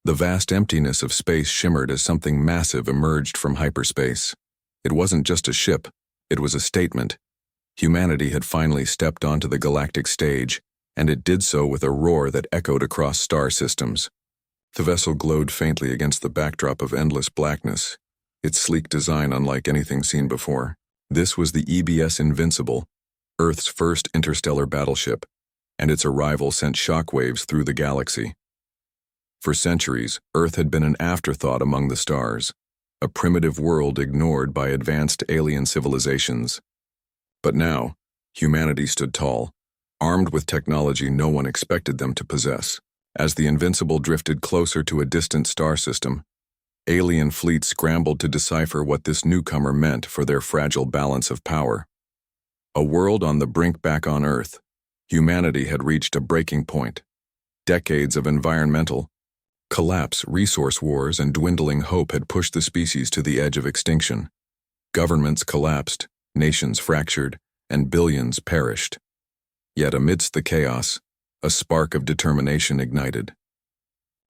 The vast emptiness of space shimmered as something massive emerged from hyperspace. It wasn't just a ship, it was a statement. Humanity had finally stepped onto the galactic stage, and it did so with a roar that echoed across star systems. The vessel glowed faintly against the backdrop of endless blackness, its sleek design unlike anything seen before. This was the EBS Invincible, Earth's first interstellar battleship, and its arrival sent shockwaves through the galaxy. For centuries, Earth had been an afterthought among the stars, a primitive world ignored by advanced alien civilizations. But now, humanity stood tall, armed with technology no one expected them to possess. As the Invincible drifted closer to a distant star system, alien fleets scrambled to decipher what this newcomer meant for their fragile balance of power. A world on the brink back on Earth, humanity had reached a breaking point. Decades of environmental collapse, resource wars, and dwindling hope had pushed the species to the edge of extinction. Governments collapsed, nations fractured, and billions perished. Yet amidst the chaos, a spark of determination ignited.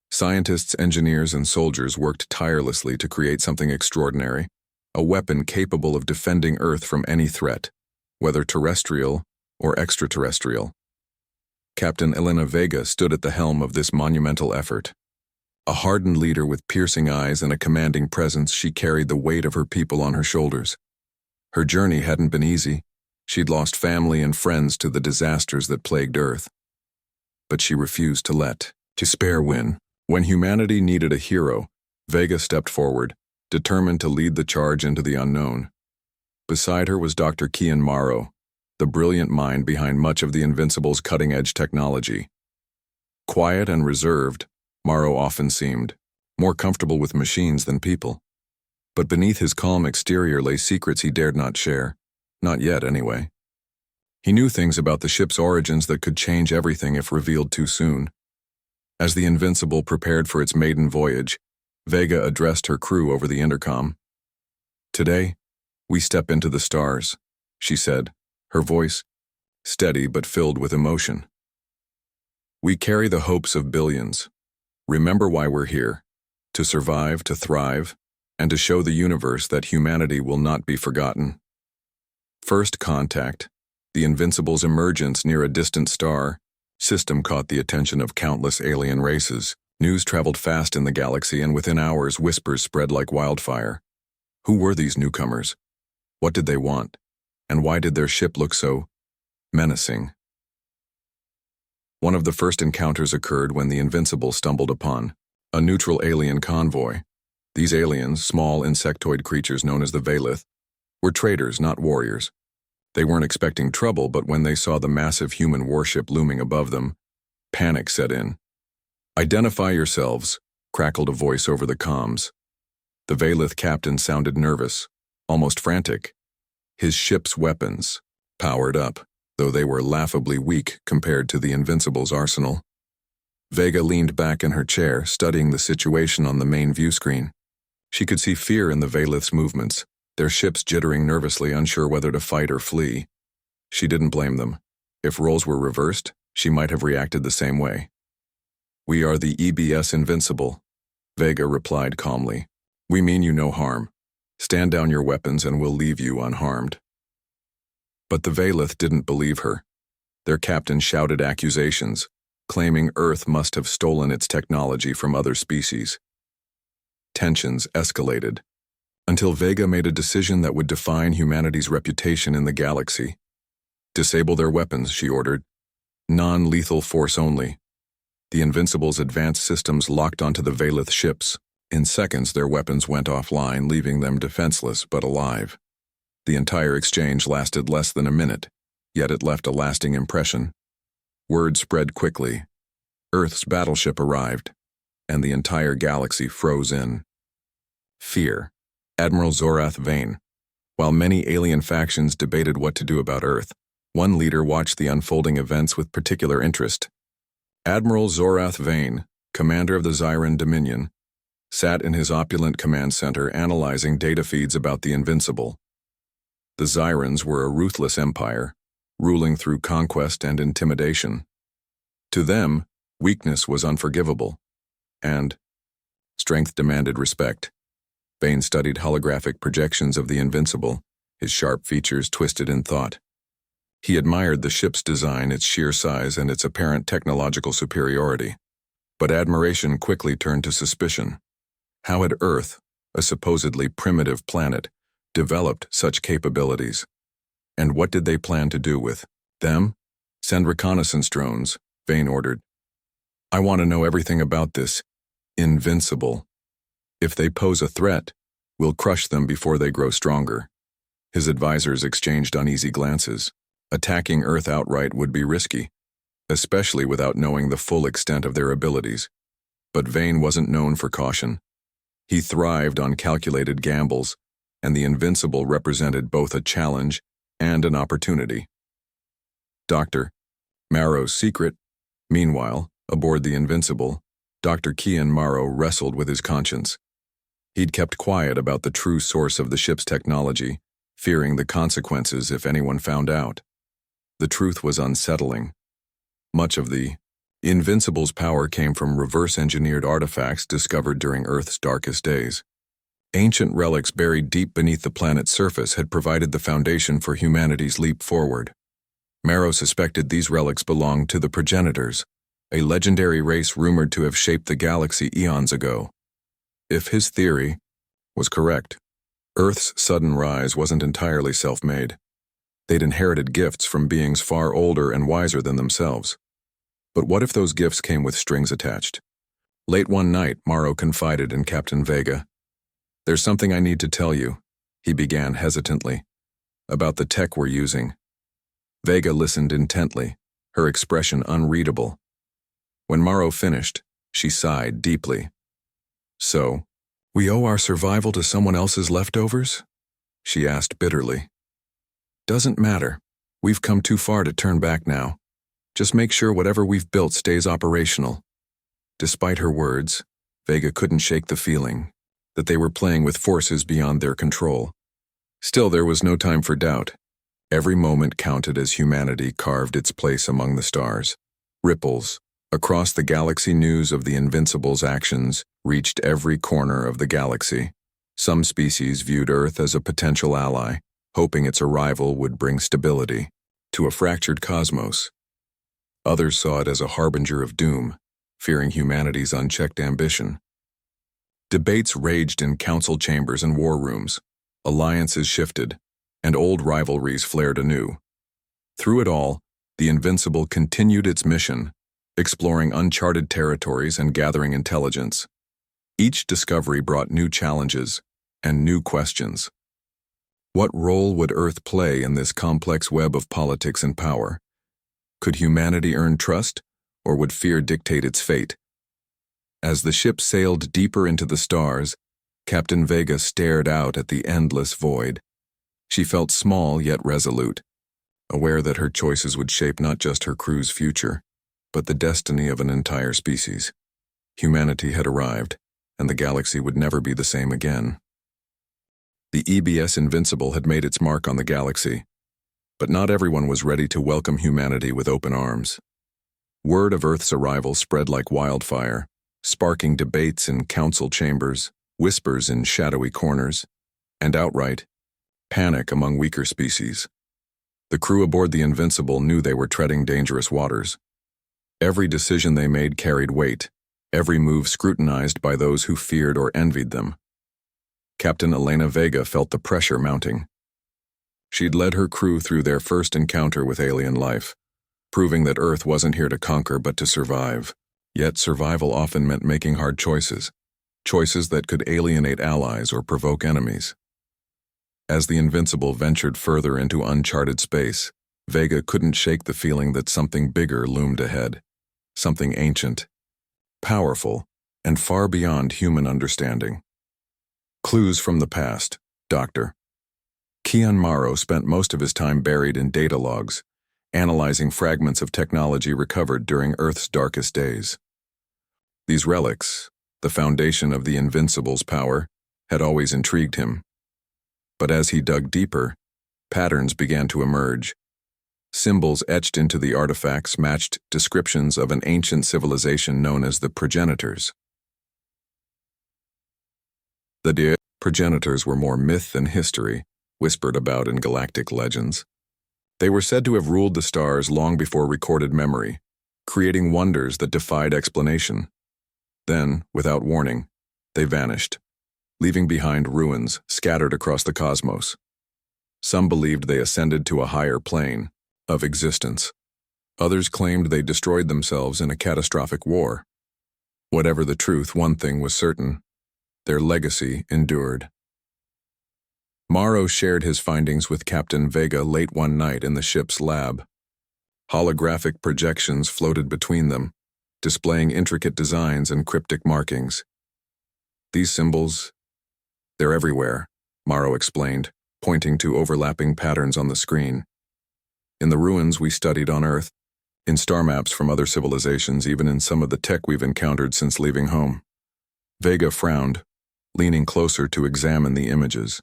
Scientists, engineers, and soldiers worked tirelessly to create something extraordinary, a weapon capable of defending Earth from any threat, whether terrestrial or extraterrestrial. Captain Elena Vega stood at the helm of this monumental effort. A hardened leader with piercing eyes and a commanding presence, she carried the weight of her people on her shoulders. Her journey hadn't been easy. She'd lost family and friends to the disasters that plagued Earth. But she refused to let despair win. When humanity needed a hero, Vega stepped forward, determined to lead the charge into the unknown. Beside her was Dr. Kian Morrow, the brilliant mind behind much of the Invincible's cutting-edge technology. Quiet and reserved, Morrow often seemed, more comfortable with machines than people. But beneath his calm exterior lay secrets he dared not share. Not yet, anyway. He knew things about the ship's origins that could change everything if revealed too soon. As the Invincible prepared for its maiden voyage, Vega addressed her crew over the intercom. "Today, we step into the stars," she said, her voice steady but filled with emotion. "We carry the hopes of billions. Remember why we're here: to survive, to thrive, and to show the universe that humanity will not be forgotten." First contact, the Invincible's emergence near a distant star system caught the attention of countless alien races. News traveled fast in the galaxy, and within hours whispers spread like wildfire. Who were these newcomers? What did they want? And why did their ship look so menacing? One of the first encounters occurred when the Invincible stumbled upon a neutral alien convoy. These aliens, small insectoid creatures known as the Veilith, were traders, not warriors. They weren't expecting trouble, but when they saw the massive human warship looming above them, panic set in. "Identify yourselves," crackled a voice over the comms. The Veilith captain sounded nervous, almost frantic. His ship's weapons powered up, though they were laughably weak compared to the Invincible's arsenal. Vega leaned back in her chair, studying the situation on the main view screen. She could see fear in the Veilith's movements, their ships jittering nervously, unsure whether to fight or flee. She didn't blame them. If roles were reversed, she might have reacted the same way. "We are the EBS Invincible," Vega replied calmly. "We mean you no harm. Stand down your weapons and we'll leave you unharmed." But the Veilith didn't believe her. Their captain shouted accusations, claiming Earth must have stolen its technology from other species. Tensions escalated, until Vega made a decision that would define humanity's reputation in the galaxy. "Disable their weapons," she ordered. "Non-lethal force only." The Invincible's advanced systems locked onto the Veilith ships. In seconds, their weapons went offline, leaving them defenseless but alive. The entire exchange lasted less than a minute, yet it left a lasting impression. Word spread quickly. Earth's battleship arrived, and the entire galaxy froze in. Fear. Admiral Zorath Vane. While many alien factions debated what to do about Earth, one leader watched the unfolding events with particular interest. Admiral Zorath Vane, commander of the Zyran Dominion, sat in his opulent command center analyzing data feeds about the Invincible. The Zyrans were a ruthless empire, ruling through conquest and intimidation. To them, weakness was unforgivable, and, Strength demanded respect. Vane studied holographic projections of the Invincible, his sharp features twisted in thought. He admired the ship's design, its sheer size, and its apparent technological superiority. But admiration quickly turned to suspicion. How had Earth, a supposedly primitive planet, developed such capabilities? And what did they plan to do with them? Send reconnaissance drones, Vane ordered. I want to know everything about this Invincible. If they pose a threat, we'll crush them before they grow stronger. His advisors exchanged uneasy glances. Attacking Earth outright would be risky, especially without knowing the full extent of their abilities. But Vane wasn't known for caution. He thrived on calculated gambles, and the Invincible represented both a challenge and an opportunity. Dr. Marrow's secret. Meanwhile, aboard the Invincible, Dr. Kian Marrow wrestled with his conscience. He'd kept quiet about the true source of the ship's technology, fearing the consequences if anyone found out. The truth was unsettling. Much of the Invincible's power came from reverse-engineered artifacts discovered during Earth's darkest days. Ancient relics buried deep beneath the planet's surface had provided the foundation for humanity's leap forward. Marrow suspected these relics belonged to the progenitors, a legendary race rumored to have shaped the galaxy eons ago. If his theory was correct, Earth's sudden rise wasn't entirely self-made. They'd inherited gifts from beings far older and wiser than themselves. But what if those gifts came with strings attached? Late one night, Marrow confided in Captain Vega. There's something I need to tell you, he began hesitantly, about the tech we're using. Vega listened intently, her expression unreadable. When Marrow finished, she sighed deeply. So, we owe our survival to someone else's leftovers? She asked bitterly. Doesn't matter. We've come too far to turn back now. Just make sure whatever we've built stays operational. Despite her words, Vega couldn't shake the feeling that they were playing with forces beyond their control. Still, there was no time for doubt. Every moment counted as humanity carved its place among the stars. Ripples across the galaxy. News of the Invincible's actions reached every corner of the galaxy. Some species viewed Earth as a potential ally, hoping its arrival would bring stability to a fractured cosmos. Others saw it as a harbinger of doom, fearing humanity's unchecked ambition. Debates raged in council chambers and war rooms. Alliances shifted, and old rivalries flared anew. Through it all, the Invincible continued its mission, exploring uncharted territories and gathering intelligence. Each discovery brought new challenges and new questions. What role would Earth play in this complex web of politics and power? Could humanity earn trust, or would fear dictate its fate? As the ship sailed deeper into the stars, Captain Vega stared out at the endless void. She felt small yet resolute, aware that her choices would shape not just her crew's future, but the destiny of an entire species. Humanity had arrived, and the galaxy would never be the same again. The EBS Invincible had made its mark on the galaxy, but not everyone was ready to welcome humanity with open arms. Word of Earth's arrival spread like wildfire, sparking debates in council chambers, whispers in shadowy corners, and outright panic among weaker species. The crew aboard the Invincible knew they were treading dangerous waters. Every decision they made carried weight, every move scrutinized by those who feared or envied them. Captain Elena Vega felt the pressure mounting. She'd led her crew through their first encounter with alien life, proving that Earth wasn't here to conquer but to survive. Yet survival often meant making hard choices, choices that could alienate allies or provoke enemies. As the Invincible ventured further into uncharted space, Vega couldn't shake the feeling that something bigger loomed ahead, something ancient, powerful, and far beyond human understanding. Clues from the past, Dr. Kian Marrow spent most of his time buried in data logs, analyzing fragments of technology recovered during Earth's darkest days. These relics, the foundation of the Invincible's power, had always intrigued him. But as he dug deeper, patterns began to emerge. Symbols etched into the artifacts matched descriptions of an ancient civilization known as the progenitors. The progenitors were more myth than history, whispered about in galactic legends. They were said to have ruled the stars long before recorded memory, creating wonders that defied explanation. Then, without warning, they vanished, leaving behind ruins scattered across the cosmos. Some believed they ascended to a higher plane of existence. Others claimed they destroyed themselves in a catastrophic war. Whatever the truth, one thing was certain: their legacy endured. Morrow shared his findings with Captain Vega late one night in the ship's lab. Holographic projections floated between them, displaying intricate designs and cryptic markings. These symbols, they're everywhere, Morrow explained, pointing to overlapping patterns on the screen. In the ruins we studied on Earth, in star maps from other civilizations, even in some of the tech we've encountered since leaving home. Vega frowned, leaning closer to examine the images.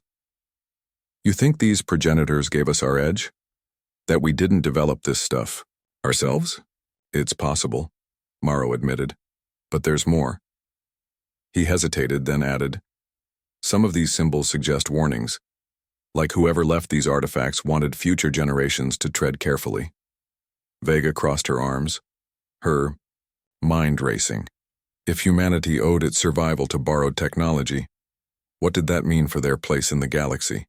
You think these progenitors gave us our edge? That we didn't develop this stuff ourselves? It's possible, Morrow admitted. But there's more. He hesitated, then added, some of these symbols suggest warnings, like whoever left these artifacts wanted future generations to tread carefully. Vega crossed her arms, her mind racing. If humanity owed its survival to borrowed technology, what did that mean for their place in the galaxy?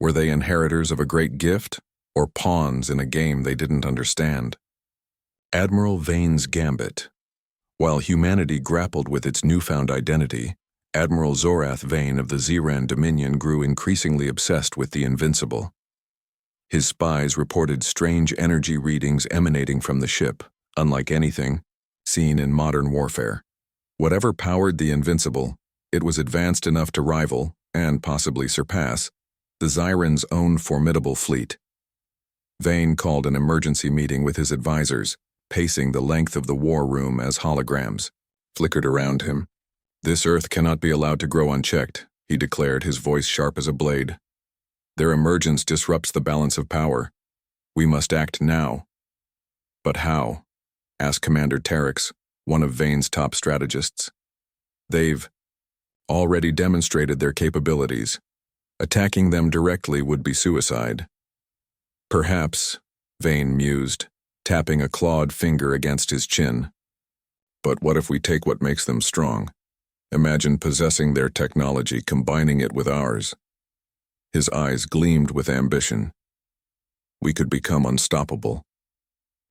Were they inheritors of a great gift, or pawns in a game they didn't understand? Admiral Vane's Gambit. While humanity grappled with its newfound identity, Admiral Zorath Vane of the Zeran Dominion grew increasingly obsessed with the invincible. His spies reported strange energy readings emanating from the ship, unlike anything seen in modern warfare. Whatever powered the invincible, it was advanced enough to rival, and possibly surpass, the Zyran's own formidable fleet. Vane called an emergency meeting with his advisors, pacing the length of the war room as holograms flickered around him. This Earth cannot be allowed to grow unchecked, he declared, his voice sharp as a blade. Their emergence disrupts the balance of power. We must act now. But how? Asked Commander Terex, one of Vane's top strategists. They've already demonstrated their capabilities. Attacking them directly would be suicide. Perhaps, Vane mused, tapping a clawed finger against his chin. But what if we take what makes them strong? Imagine possessing their technology, combining it with ours. His eyes gleamed with ambition. We could become unstoppable.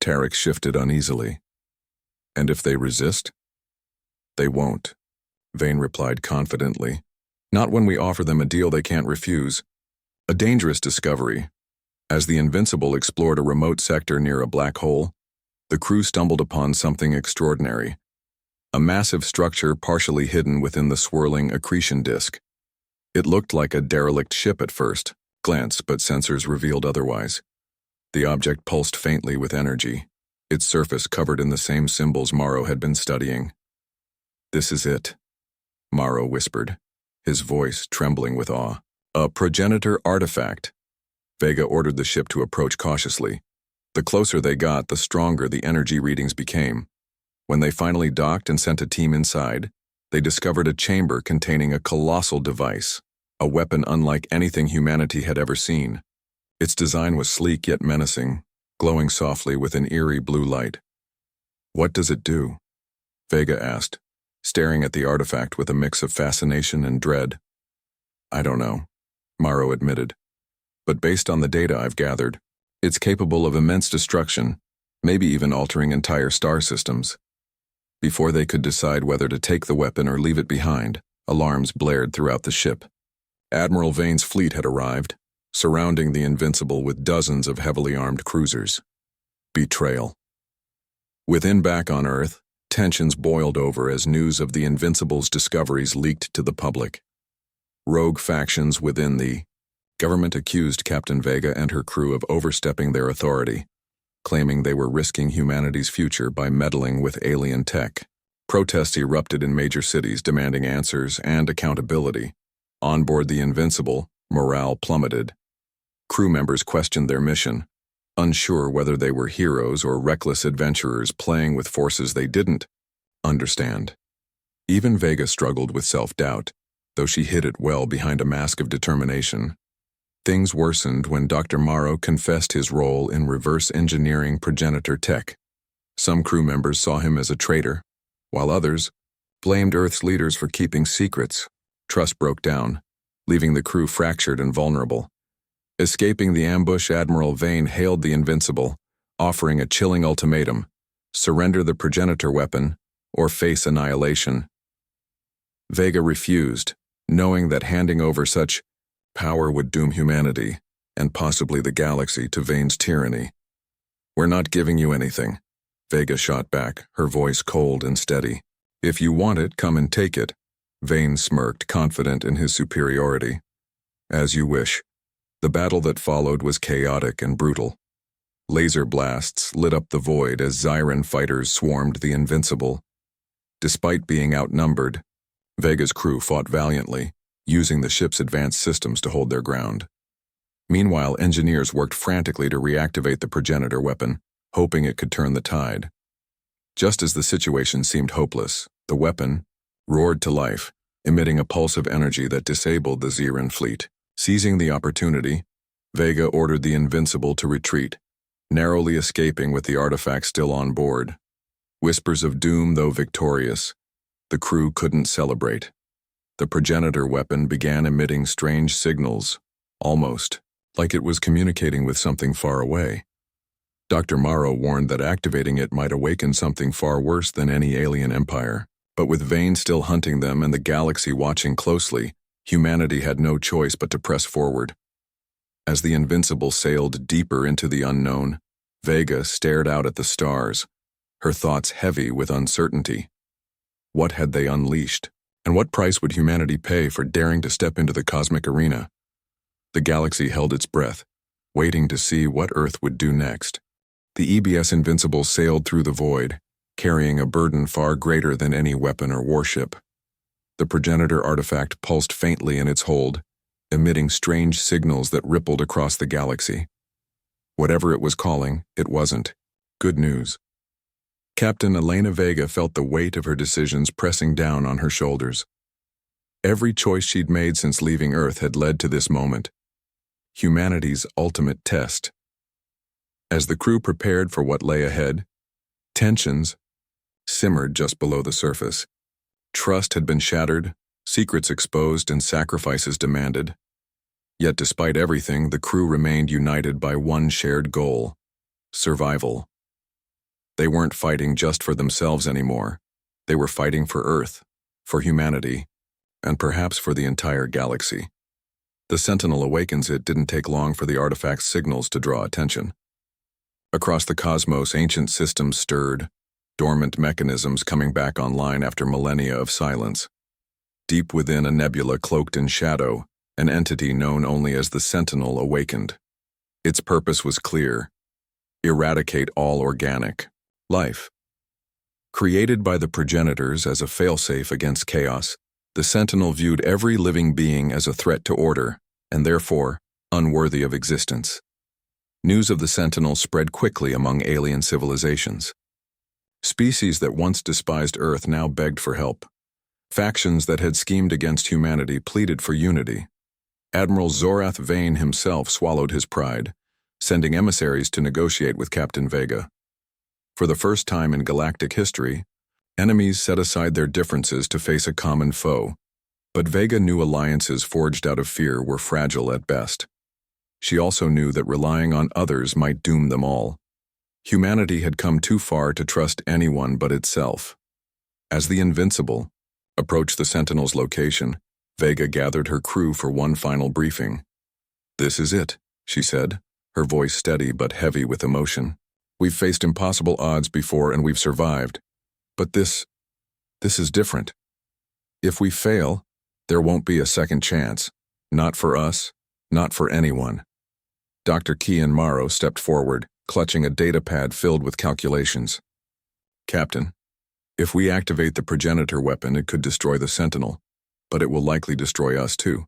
Terex shifted uneasily. And if they resist? They won't, Vane replied confidently. Not when we offer them a deal they can't refuse. A dangerous discovery. As the Invincible explored a remote sector near a black hole, the crew stumbled upon something extraordinary. A massive structure partially hidden within the swirling accretion disk. It looked like a derelict ship at first glance, but sensors revealed otherwise. The object pulsed faintly with energy, its surface covered in the same symbols Morrow had been studying. This is it, Morrow whispered, his voice trembling with awe. A progenitor artifact. Vega ordered the ship to approach cautiously. The closer they got, the stronger the energy readings became. When they finally docked and sent a team inside, they discovered a chamber containing a colossal device, a weapon unlike anything humanity had ever seen. Its design was sleek yet menacing, glowing softly with an eerie blue light. What does it do? Vega asked, staring at the artifact with a mix of fascination and dread. I don't know, Morrow admitted. But based on the data I've gathered, it's capable of immense destruction, maybe even altering entire star systems. Before they could decide whether to take the weapon or leave it behind, alarms blared throughout the ship. Admiral Vane's fleet had arrived, surrounding the Invincible with dozens of heavily armed cruisers. Betrayal. Within back on Earth, tensions boiled over as news of the Invincible's discoveries leaked to the public. Rogue factions within the government accused Captain Vega and her crew of overstepping their authority, claiming they were risking humanity's future by meddling with alien tech. Protests erupted in major cities demanding answers and accountability. On board the Invincible, morale plummeted. Crew members questioned their mission, unsure whether they were heroes or reckless adventurers playing with forces they didn't understand. Even Vega struggled with self-doubt. though she hid it well behind a mask of determination. Things worsened when Dr. Morrow confessed his role in reverse engineering progenitor tech. Some crew members saw him as a traitor, while others blamed Earth's leaders for keeping secrets. Trust broke down, leaving the crew fractured and vulnerable. Escaping the ambush, Admiral Vane hailed the Invincible, offering a chilling ultimatum: surrender the progenitor weapon or face annihilation. Vega refused, knowing that handing over such power would doom humanity, and possibly the galaxy, to Vane's tyranny. "We're not giving you anything," Vega shot back, her voice cold and steady. "If you want it, come and take it." Vane smirked, confident in his superiority. "As you wish." The battle that followed was chaotic and brutal. Laser blasts lit up the void as Zyran fighters swarmed the Invincible. Despite being outnumbered, Vega's crew fought valiantly, using the ship's advanced systems to hold their ground. Meanwhile, engineers worked frantically to reactivate the progenitor weapon, hoping it could turn the tide. Just as the situation seemed hopeless, the weapon roared to life, emitting a pulse of energy that disabled the Zyran fleet. Seizing the opportunity, Vega ordered the Invincible to retreat, narrowly escaping with the artifact still on board. Whispers of doom, though victorious, the crew couldn't celebrate. The progenitor weapon began emitting strange signals, almost like it was communicating with something far away. Dr. Morrow warned that activating it might awaken something far worse than any alien empire. But with Vane still hunting them and the galaxy watching closely, humanity had no choice but to press forward. As the Invincible sailed deeper into the unknown, Vega stared out at the stars, her thoughts heavy with uncertainty. What had they unleashed? And what price would humanity pay for daring to step into the cosmic arena? The galaxy held its breath, waiting to see what Earth would do next. The EBS Invincible sailed through the void, carrying a burden far greater than any weapon or warship. The progenitor artifact pulsed faintly in its hold, emitting strange signals that rippled across the galaxy. Whatever it was calling, it wasn't good news. Captain Elena Vega felt the weight of her decisions pressing down on her shoulders. Every choice she'd made since leaving Earth had led to this moment, humanity's ultimate test. As the crew prepared for what lay ahead, tensions simmered just below the surface. Trust had been shattered, secrets exposed, and sacrifices demanded. Yet despite everything, the crew remained united by one shared goal: survival. They weren't fighting just for themselves anymore. They were fighting for Earth, for humanity, and perhaps for the entire galaxy. The Sentinel Awakens it didn't take long for the artifact's signals to draw attention. Across the cosmos, ancient systems stirred, dormant mechanisms coming back online after millennia of silence. Deep within a nebula cloaked in shadow, an entity known only as the Sentinel awakened. Its purpose was clear: eradicate all organic life. Created by the progenitors as a failsafe against chaos, the Sentinel viewed every living being as a threat to order, and therefore unworthy of existence. News of the Sentinel spread quickly among alien civilizations. Species that once despised Earth now begged for help. Factions that had schemed against humanity pleaded for unity. Admiral Zorath Vane himself swallowed his pride, sending emissaries to negotiate with Captain Vega. For the first time in galactic history, enemies set aside their differences to face a common foe. But Vega knew alliances forged out of fear were fragile at best. She also knew that relying on others might doom them all. Humanity had come too far to trust anyone but itself. As the Invincible approached the Sentinel's location, Vega gathered her crew for one final briefing. "This is it," she said, her voice steady but heavy with emotion. "We've faced impossible odds before and we've survived. But this is different. If we fail, there won't be a second chance. Not for us, not for anyone." Dr. Kian Morrow stepped forward, clutching a datapad filled with calculations. "Captain, if we activate the progenitor weapon, it could destroy the Sentinel, but it will likely destroy us too.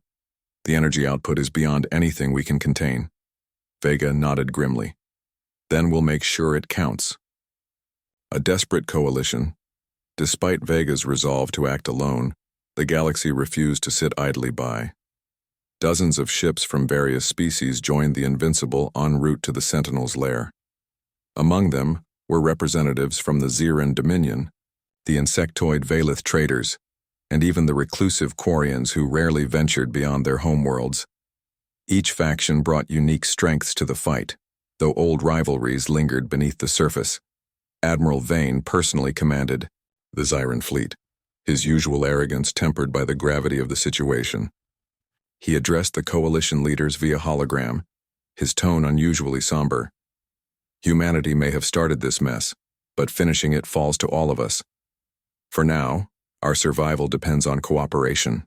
The energy output is beyond anything we can contain." Vega nodded grimly. "Then we'll make sure it counts." A desperate coalition. Despite Vega's resolve to act alone, The galaxy refused to sit idly by. Dozens of ships from various species joined the Invincible en route to the Sentinel's lair. Among them were representatives from the Xeran Dominion, the insectoid Valith traders, and even the reclusive Quarians who rarely ventured beyond their homeworlds. Each faction brought unique strengths to the fight, though old rivalries lingered beneath the surface. Admiral Vane personally commanded the Xyran fleet, his usual arrogance tempered by the gravity of the situation. He addressed the coalition leaders via hologram, his tone unusually somber. Humanity may have started this mess, but finishing it falls to all of us. For now, our survival depends on cooperation.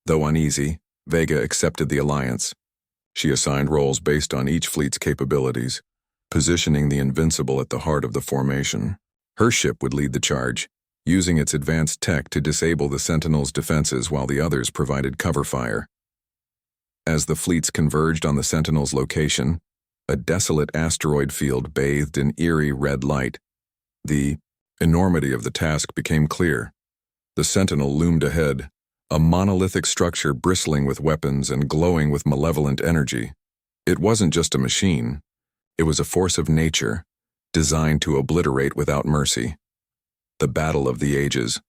Though uneasy, Vega accepted the alliance. She assigned roles based on each fleet's capabilities, positioning the Invincible at the heart of the formation. Her ship would lead the charge, using its advanced tech to disable the Sentinel's defenses while the others provided cover fire. As the fleets converged on the Sentinel's location, a desolate asteroid field bathed in eerie red light. The enormity of the task became clear. The Sentinel loomed ahead, a monolithic structure bristling with weapons and glowing with malevolent energy. It wasn't just a machine. It was a force of nature, designed to obliterate without mercy. The Battle of the Ages.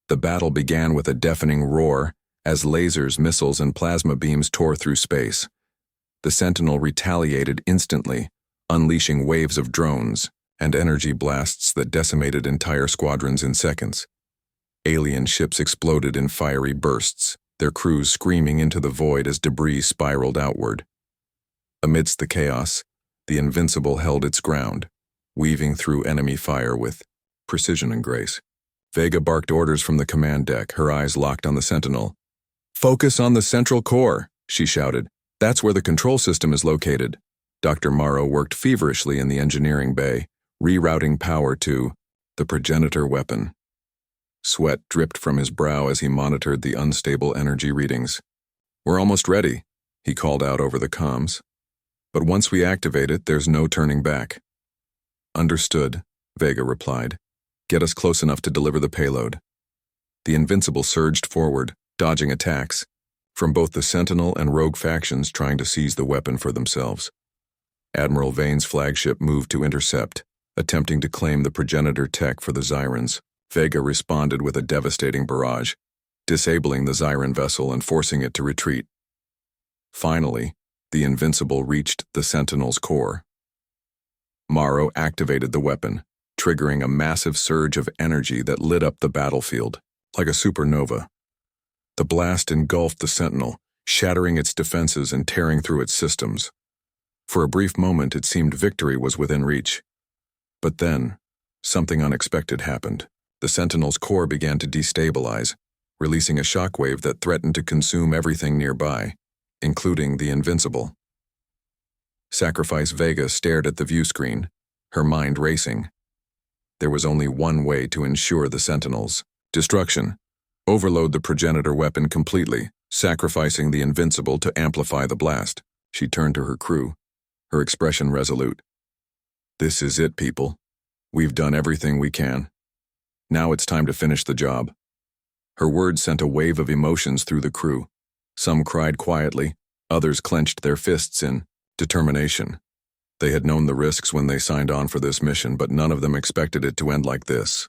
The battle began with a deafening roar as lasers, missiles, and plasma beams tore through space. The Sentinel retaliated instantly, unleashing waves of drones and energy blasts that decimated entire squadrons in seconds. Alien ships exploded in fiery bursts, their crews screaming into the void as debris spiraled outward. Amidst the chaos, the Invincible held its ground, weaving through enemy fire with precision and grace. Vega barked orders from the command deck, her eyes locked on the Sentinel. "Focus on the central core," she shouted. "That's where the control system is located." Dr. Morrow worked feverishly in the engineering bay, rerouting power to the progenitor weapon. Sweat dripped from his brow as he monitored the unstable energy readings. "We're almost ready," he called out over the comms. "But once we activate it, there's no turning back." "Understood," Vega replied. "Get us close enough to deliver the payload." The Invincible surged forward, dodging attacks, from both the Sentinel and Rogue factions trying to seize the weapon for themselves. Admiral Vane's flagship moved to intercept, attempting to claim the progenitor tech for the Xyrans. Vega responded with a devastating barrage, disabling the Xyran vessel and forcing it to retreat. Finally, the Invincible reached the Sentinel's core. Morrow activated the weapon, triggering a massive surge of energy that lit up the battlefield, like a supernova. The blast engulfed the Sentinel, shattering its defenses and tearing through its systems. For a brief moment, it seemed victory was within reach. But then, something unexpected happened. The Sentinel's core began to destabilize, releasing a shockwave that threatened to consume everything nearby, including the Invincible. Sacrifice Vega stared at the view screen, her mind racing. There was only one way to ensure the Sentinel's destruction: overload the progenitor weapon completely, sacrificing the Invincible to amplify the blast. She turned to her crew, her expression resolute. "This is it, people. We've done everything we can. Now it's time to finish the job." Her words sent a wave of emotions through the crew. Some cried quietly, others clenched their fists in determination. They had known the risks when they signed on for this mission, but none of them expected it to end like this.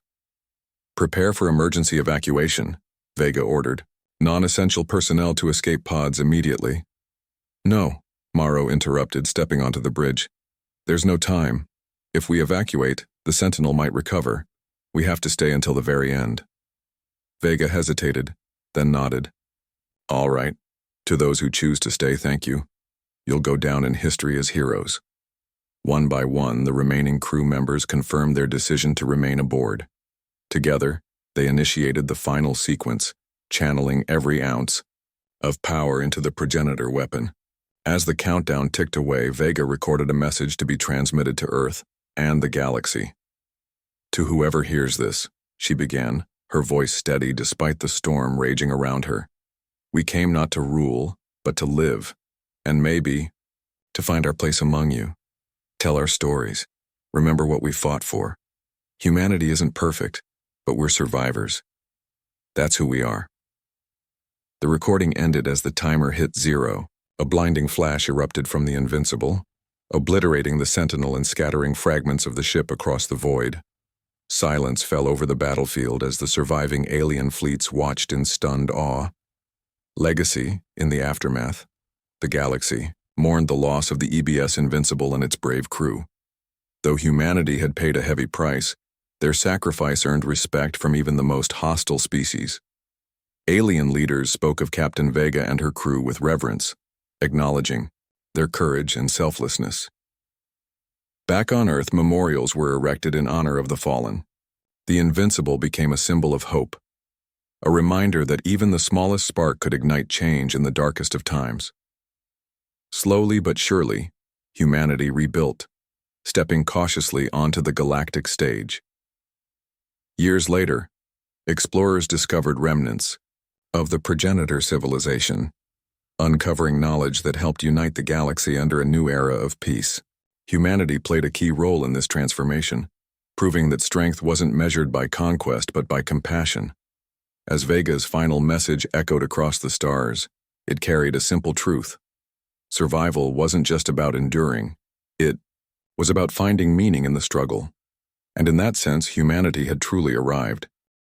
"Prepare for emergency evacuation," Vega ordered. "Non-essential personnel to escape pods immediately." "No," Morrow interrupted, stepping onto the bridge. "There's no time. If we evacuate, the Sentinel might recover. We have to stay until the very end." Vega hesitated, then nodded. "All right. To those who choose to stay, thank you. You'll go down in history as heroes." One by one, the remaining crew members confirmed their decision to remain aboard. Together, they initiated the final sequence, channeling every ounce of power into the progenitor weapon. As the countdown ticked away, Vega recorded a message to be transmitted to Earth and the galaxy. "To whoever hears this," she began, her voice steady despite the storm raging around her. "We came not to rule, but to live, and maybe to find our place among you. Tell our stories. Remember what we fought for. Humanity isn't perfect, but we're survivors. That's who we are. The recording ended as the timer hit 0. A blinding flash erupted from the Invincible, obliterating the Sentinel and scattering fragments of the ship across the void. Silence fell over the battlefield as the surviving alien fleets watched in stunned awe. Legacy, in the aftermath, the galaxy, mourned the loss of the EBS Invincible and its brave crew. Though humanity had paid a heavy price, their sacrifice earned respect from even the most hostile species. Alien leaders spoke of Captain Vega and her crew with reverence, acknowledging their courage and selflessness. Back on Earth, memorials were erected in honor of the fallen. The Invincible became a symbol of hope, a reminder that even the smallest spark could ignite change in the darkest of times. Slowly but surely, humanity rebuilt, stepping cautiously onto the galactic stage. Years later, explorers discovered remnants of the progenitor civilization, uncovering knowledge that helped unite the galaxy under a new era of peace. Humanity played a key role in this transformation, proving that strength wasn't measured by conquest but by compassion. As Vega's final message echoed across the stars, it carried a simple truth. Survival wasn't just about enduring, it was about finding meaning in the struggle. And in that sense, humanity had truly arrived.